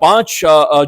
5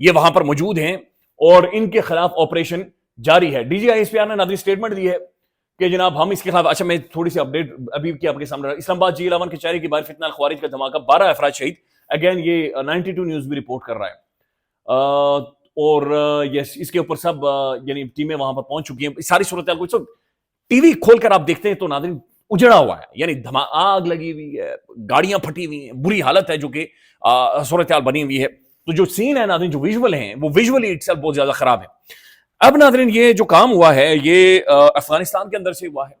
یہ وہاں پر موجود ہیں اور ان کے خلاف آپریشن جاری ہے. D G I S P R نے ناظرین اسٹیٹمنٹ دی ہے کہ جناب ہم اس کے خلاف. اچھا میں تھوڑی سی اپڈیٹ ابھی کی آپ کے سامنے. اسلام آباد G11 کچہری کی باہر فتنہ الخوارج کا دھماکہ, 12 افراد شہید. اگین یہ 92 نیوز بھی رپورٹ کر رہا ہے اور یس اس کے اوپر سب یعنی ٹیمیں وہاں پر پہنچ چکی ہیں. ساری صورتحال کو ٹی وی کھول کر آپ دیکھتے ہیں تو ناظرین اجڑا ہوا ہے, یعنی آگ لگی ہوئی ہے, گاڑیاں پھٹی ہوئی ہیں, بری حالت ہے جو کہ صورتحال بنی ہوئی ہے. تو جو سین ہے ناظرین, جو ویژول ہیں وہ ویژولی اٹسیلف بہت زیادہ خراب ہے. اب ناظرین یہ جو کام ہوا ہے یہ افغانستان کے اندر سے ہوا ہے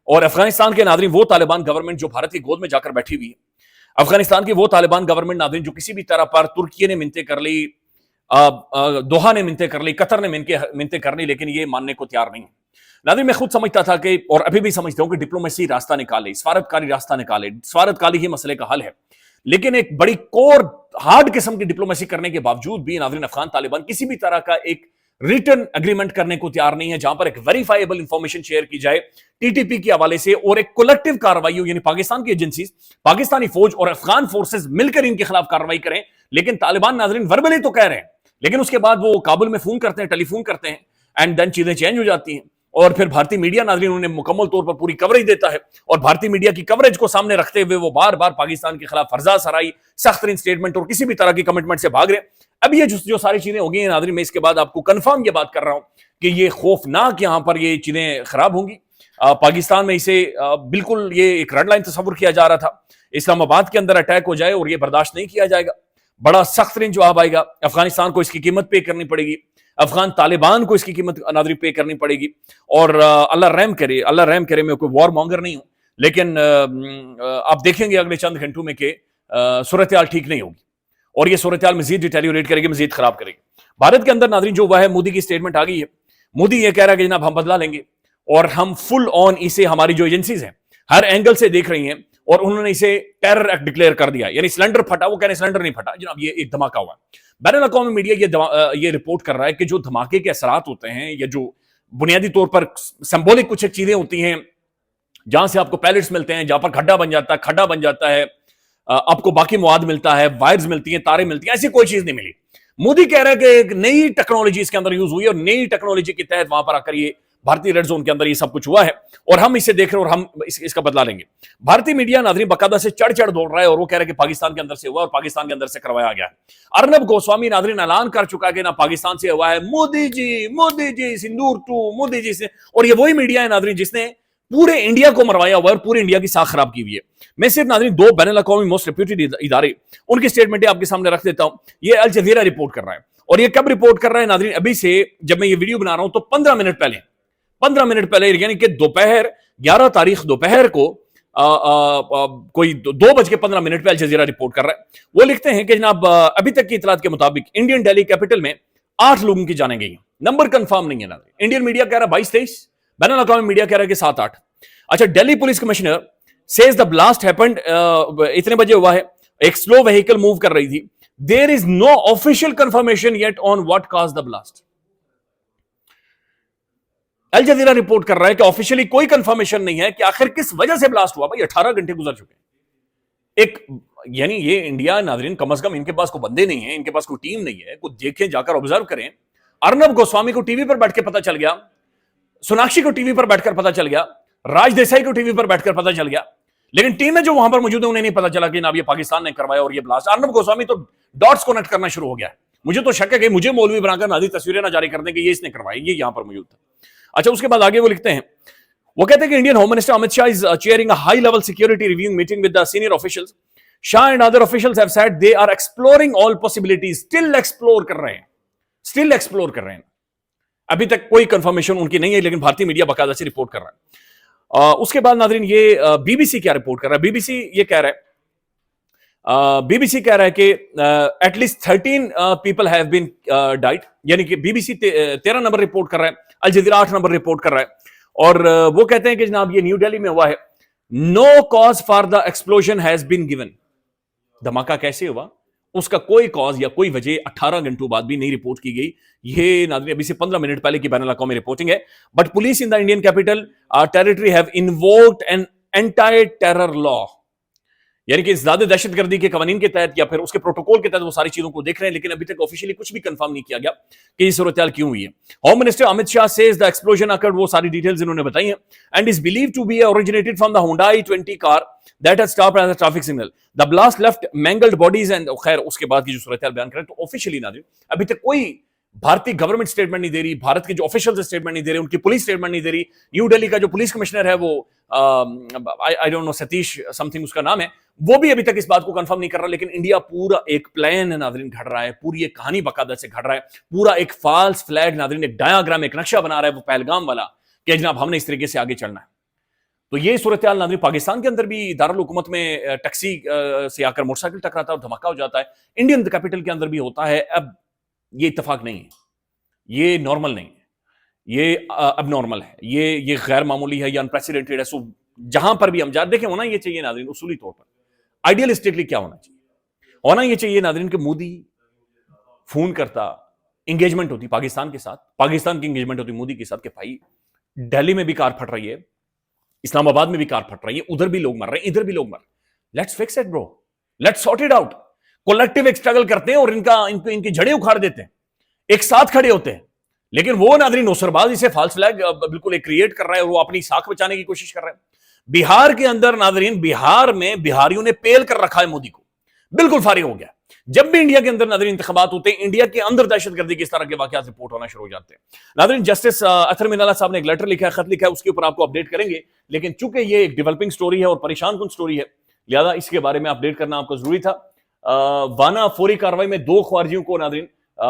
اور افغانستان کے ناظرین وہ طالبان گورنمنٹ جو بھارت کی گود میں جا کر بیٹھی ہوئی ہے, افغانستان کی وہ طالبان گورنمنٹ ناظرین جو کسی بھی طرح پر ترکی نے منتیں کر لی, دوحہ نے منتیں کر لی, قطر نے منتیں کر لی, لیکن یہ ماننے کو تیار نہیں ہے. ناظرین میں خود سمجھتا تھا کہ اور ابھی بھی سمجھتا ہوں کہ ڈپلومیسی راستہ نکالے, سفارتکاری راستہ نکالے, سفارتکاری ہی مسئلے کا حل ہے. لیکن ایک بڑی کور ہارڈ قسم کی ڈپلومیسی کرنے کے باوجود بھی ناظرین افغان طالبان کسی بھی طرح کا ایک ریٹن اگریمنٹ کرنے کو تیار نہیں ہے جہاں پر ایک ویریفائیبل انفارمیشن شیئر کی جائے ٹی ٹی پی کے حوالے سے اور ایک کولیکٹیو کارروائی ہو, یعنی پاکستان کی ایجنسیز, پاکستانی فوج اور افغان فورسز مل کر ان کے خلاف کارروائی کریں. لیکن طالبان ناظرین وربلی تو کہہ رہے ہیں, لیکن اس کے بعد وہ کابل میں فون کرتے ہیں, ٹیلی فون کرتے ہیں, اینڈ دین چیزیں چینج ہو جاتی ہیں. اور پھر بھارتی میڈیا ناظرین انہیں مکمل طور پر پوری کوریج دیتا ہے اور بھارتی میڈیا کی کوریج کو سامنے رکھتے ہوئے وہ بار بار پاکستان کے خلاف فرضا سرائی, سخت ترین سٹیٹمنٹ اور کسی بھی طرح کی کمٹمنٹ سے بھاگ رہے ہیں. اب یہ جو ساری چیزیں ہو گئی ہیں ناظرین, میں اس کے بعد آپ کو کنفرم یہ بات کر رہا ہوں کہ یہ خوفناک یہاں پر یہ چیزیں خراب ہوں گی. پاکستان میں اسے بالکل یہ ایک ریڈ لائن تصور کیا جا رہا تھا. اسلام آباد کے اندر اٹیک ہو جائے اور یہ برداشت نہیں کیا جائے گا, بڑا سخت ترین جواب آئے گا. افغانستان کو اس کی قیمت پے کرنی پڑے گی, افغان طالبان کو اس کی قیمت ناظرین پے کرنی پڑے گی. اور اللہ رحم کرے, اللہ رحم کرے, میں کوئی وار مانگر نہیں ہوں, لیکن آپ دیکھیں گے اگلے چند گھنٹوں میں کہ صورتحال ٹھیک نہیں ہوگی اور یہ صورتحال مزید ڈیٹیریوریٹ کرے گی, مزید خراب کرے گی. بھارت کے اندر ناظرین جو ہوا ہے, مودی کی سٹیٹمنٹ آ گئی ہے. مودی یہ کہہ رہا ہے کہ جناب ہم بدلا لیں گے اور ہم فل آن اسے ہماری جو ایجنسیز ہیں ہر اینگل سے دیکھ رہی ہیں اور انہوں نے اسے ٹیرر ایکٹ ڈکلیئر کر دیا. یعنی سلنڈر پھٹا, وہ کہہ رہے ہیں سلنڈر نہیں پھٹا جناب, یہ ایک دھماکہ ہوا. بین الاقوامی میڈیا یہ رپورٹ کر رہا ہے کہ جو دھماکے کے اثرات ہوتے ہیں یا جو بنیادی طور پر سمبولک کچھ چیزیں ہوتی ہیں جہاں سے آپ کو پیلٹس ملتے ہیں, جہاں پر کھڈا بن جاتا ہے, آپ کو باقی مواد ملتا ہے, وائرز ملتی ہیں, تاریں ملتی ہیں, ایسی کوئی چیز نہیں ملی. مودی کہہ رہا ہے کہ ایک نئی ٹیکنالوجی اس کے اندر یوز ہوئی اور نئی ٹیکنالوجی کے تحت وہاں پر آ کر یہ بھارتی ریڈ زون کے اندر یہ سب کچھ ہوا ہے اور ہم اسے دیکھ رہے ہیں اور ہم اس کا بدلا لیں گے. بھارتی میڈیا ناظرین باقاعدہ سے چڑھ دوڑ رہا ہے اور وہ کہہ رہا ہے کہ پاکستان کے اندر سے ہوا اور پاکستان کے اندر سے کروایا گیا. ارنب گوسوامی ناظرین اعلان کر چکا ہے کہ نہ پاکستان سے ہوا ہے, مودی جی سندور 2 مودی جی سے. اور یہ وہی میڈیا ہے ناظرین جس نے پورے انڈیا کو مروایا ہوا ہے اور پورے انڈیا کی ساکھ خراب کی ہوئی ہے. میں صرف ناظرین 2 بین الاقوامی موسٹ ریپیوٹیڈ ادارے ان کی سٹیٹمنٹیں آپ کے سامنے رکھ دیتا ہوں. یہ الجزیرہ رپورٹ کر رہا ہے اور یہ کب رپورٹ کر رہا ہے ناظرین, ابھی سے جب میں یہ ویڈیو بنا رہا ہوں تو 15 منٹ پہلے یعنی کہ دوپہر 11 تاریخ دوپہر کو کوئی 2:15 پہ الجزیرہ رپورٹ کر رہا ہے. وہ لکھتے ہیں کہ جناب ابھی تک کی اطلاعات کے مطابق انڈین ڈیلی کیپٹل میں 8 لوگوں کی جانیں گئی ہیں. نمبر کنفرم نہیں ہے ناظرین. انڈین میڈیا کہہ رہا ہے 22-23, بین الاقوامی میڈیا کہہ رہا ہے کہ 7-8. اچھا, daily police commissioner says the blast happened اتنے بجے ہوا ہے, ایک سلو وہیکل موو کر رہی تھی. There is no official confirmation yet on what caused the blast. Al Jazeera report کر رہا ہے کہ آفیشلی کوئی کنفرمیشن نہیں ہے کہ آخر کس وجہ سے بلاسٹ ہوا. بھائی 18 گھنٹے گزر چکے ہیں. ایک یعنی یہ انڈیا ناظرین کم از کم ان کے پاس کوئی بندے نہیں ہیں, ان کے پاس کوئی ٹیم نہیں ہے, کوئی دیکھیں جا کر آبزرو کریں. ارنب گوسوامی کو ٹی وی پر بیٹھ کے پتا چل گیا, سوناکشی کو ٹی وی پر بیٹھ کر پتا چل گیا, راج دیسائی کو ٹی وی پر بیٹھ کر پتا چل گیا, لیکن ٹیم میں جو وہاں پر موجود ہے انہیں نہیں پتا چلا کہ جناب یہ پاکستان نے کروایا اور یہ بلاسٹ. ارنب گوسوامی تو ڈاٹس کنیکٹ کرنا شروع ہو گیا ہے. مجھے تو شک ہے کہ مجھے مولوی بنا کر نازی تصویریں نہ جاری کر دیں کہ یہ اس نے کروائی, یہ یہاں پر موجود تھا. اچھا, اس کے بعد آگے وہ لکھتے ہیں, وہ کہتے ہیں کہ Indian home minister Amit Shah is chairing a high level security reviewing meeting with the senior officials. Shah and other officials have said they are exploring all possibilities. Still explore کر رہے ہیں. ابھی تک کوئی کنفرمیشن ان کی نہیں ہے, لیکن بھارتی میڈیا باقاعدہ سے رپورٹ کر رہا ہے. اس کے بعد ناظرین یہ بی بی سی کیا رپورٹ کر رہا ہے. بی بی سی یہ کہہ رہا ہے کہ at least 13 people have been died, یعنی کہ B B C 13 number report کر رہا ہے, الجزیرہ 8 نمبر رپورٹ کر رہا ہے. اور وہ کہتے ہیں کہ جناب یہ نیو دہلی میں ہوا ہے. No cause for the explosion has been given. دھماکہ کیسے ہوا اس کا کوئی کاز یا کوئی وجہ 18 گھنٹوں بعد بھی نہیں رپورٹ کی گئی. یہ ناظرین ابھی سے 15 منٹ پہلے کی بین الاقوامی رپورٹنگ ہے. But police in the Indian capital territory have invoked an anti terror law. یعنی کہ زیادہ دہشت گردی کے قوانین کے تحت یا پھر اس کے پروٹوکول کے تحت وہ ساری چیزوں کو دیکھ رہے ہیں, لیکن ابھی تک آفیشیلی کچھ بھی کنفرم نہیں کیا گیا کہ یہ صورتحال کیوں ہوئی ہے. Home minister Amit Shah says the explosion occurred, وہ ساری ڈیٹیلز انہوں نے بتائی ہیں, and is believed to be originated from the Hyundai 20 car that has stopped as a traffic signal. The blast left mangled bodies and خیر اس کے بعد کی جو صورتحال بیان کریں تو آفیشیلی ناظرین ابھی تک کوئی بھارتی گورنمنٹ اسٹیٹمنٹ نہیں دے رہی, بھارت کے جو آفیشلز اسٹیٹمنٹ نہیں دے رہے, ان کی پولیس اسٹیٹمنٹ نہیں دے رہی. نیو دہلی کا جو پولیس کمشنر ہے وہ I don't know Satish something اس کا نام ہے, وہ بھی ابھی تک اس بات کو کنفرم نہیں کر رہا. لیکن انڈیا پورا ایک پلان ناظرین گھڑ رہا ہے, پوری ایک کہانی باقاعدہ سے گھڑ رہا ہے, پورا ایک فالس فلیگ ناظرین, ایک ڈایاگرام, ایک نقشہ بنا رہا ہے وہ پہلگام والا کہ جناب ہم نے اس طریقے سے آگے چلنا ہے. تو یہ صورتحال ناظرین پاکستان کے اندر بھی دارالحکومت میں ٹیکسی سے آ کر موٹر سائیکل ٹکراتا ہے اور دھماکہ ہو جاتا ہے, انڈین کیپٹل کے اندر بھی ہوتا ہے. اب یہ اتفاق نہیں ہے, یہ نارمل نہیں ہے, یہ اب نارمل ہے, یہ غیر معمولی ہے, یہ انپریسیڈنٹڈ ہے. سو جہاں پر بھی ہم جاتے دیکھیں ہونا یہ چاہیے ناظرین اصولی طور پر آئیڈیلسٹکلی کیا ہونا چاہیے, ہونا یہ چاہیے ناظرین کہ مودی فون کرتا, انگیجمنٹ ہوتی پاکستان کے ساتھ, پاکستان کی انگیجمنٹ ہوتی مودی کے ساتھ کہ بھائی دہلی میں بھی کار پھٹ رہی ہے, اسلام آباد میں بھی کار پھٹ رہی ہے, ادھر بھی لوگ مر رہے ہیں, ادھر بھی لوگ مر رہے ہیں, لیٹس فکس اٹ برو, let's sort it out. Collective ایک اسٹرگل کرتے ہیں اور ان کی جڑیں اکھاڑ دیتے ہیں, ایک ساتھ کھڑے ہوتے ہیں. لیکن وہ ناظرین نوسرباز اسے فالس فلیگ بالکل ایک کریٹ کر رہا ہے اور وہ اپنی ساکھ بچانے کی کوشش کر رہا ہے. بہار کے اندر ناظرین, بہار میں بہاریوں نے پیل کر رکھا ہے مودی کو, بالکل فارغ ہو گیا. جب بھی انڈیا کے اندر ناظرین انتخابات ہوتے ہیں, انڈیا کے اندر دہشت گردی کے اس طرح کے واقعات رپورٹ ہونا شروع ہو جاتے ہیں. ناظرین جسٹس اطہر منالہ صاحب نے ایک لیٹر لکھا ہے, خط لکھا ہے, اس کے اوپر آپ کو اپڈیٹ کریں گے. لیکن چونکہ یہ ایک ڈیولپنگ سٹوری ہے اور پریشان کن سٹوری ہے, لہذا اس کے بارے میں اپڈیٹ کرنا آپ کو ضروری تھا. وانا فوری کاروائی میں 2 خوارجیوں کو ناظرین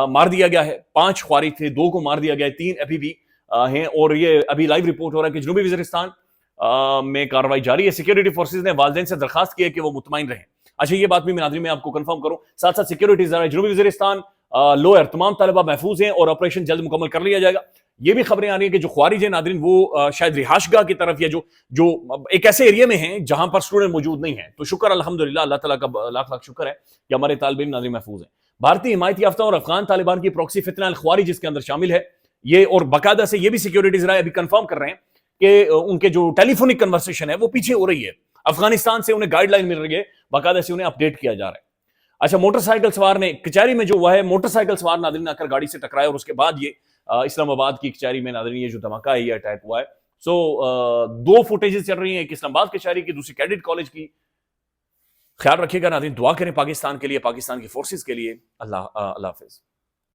مار دیا گیا ہے. 5 خواری تھے, 2 کو مار دیا گیا ہے, 3 ابھی بھی ہیں. اور یہ ابھی لائیو رپورٹ ہو رہا ہے کہ جنوبی وزیرستان میں کاروائی جاری ہے. سیکیورٹی فورسز نے والدین سے درخواست کی ہے کہ وہ مطمئن رہیں. اچھا یہ بات بھی ناظرین میں آپ کو کنفرم کروں, ساتھ ساتھ سیکیورٹی جنوبی وزیرستان لوئر تمام طلبہ محفوظ ہیں اور آپریشن جلد مکمل کر لیا جائے گا. یہ بھی خبریں آ رہی ہیں کہ جو خوارج ہیں ناظرین وہ شاید رہائش گاہ کی طرف یا جو ایک ایسے ایریا میں ہیں جہاں پر اسٹوڈنٹ موجود نہیں ہیں. تو شکر الحمدللہ, اللہ تعالیٰ کا لاکھ لاکھ شکر ہے کہ ہمارے طالب علم ناظرین محفوظ ہیں. بھارتی حمایت یافتہ اور افغان طالبان کی پروکسی فتنہ الخوارج جس کے اندر شامل ہے یہ, اور باقاعدہ سے یہ بھی سیکیورٹیز رائے ابھی کنفرم کر رہے ہیں کہ ان کے جو ٹیلی فونک کنورسیشن ہے وہ پیچھے ہو رہی ہے. افغانستان سے انہیں گائیڈ لائن مل رہی ہے, باقاعدہ سے انہیں اپڈیٹ کیا جا رہا ہے. اچھا موٹر سائیکل سوار نے کچہری میں جو وہ ہے موٹر سائیکل سوار ناظرین آ کر گاڑی سے ٹکرایا اور اس کے بعد یہ اسلام آباد کی کچہری میں ناظرین یہ جو دھماکہ ہے یہ اٹیک ہوا ہے. سو 2 فوٹیجز چل رہی ہیں, ایک اسلام آباد کچہری کی, دوسری کیڈٹ کالج کی. خیال رکھیے گا ناظرین, دعا کریں پاکستان کے لیے, پاکستان کی فورسز کے لیے. اللہ حافظ.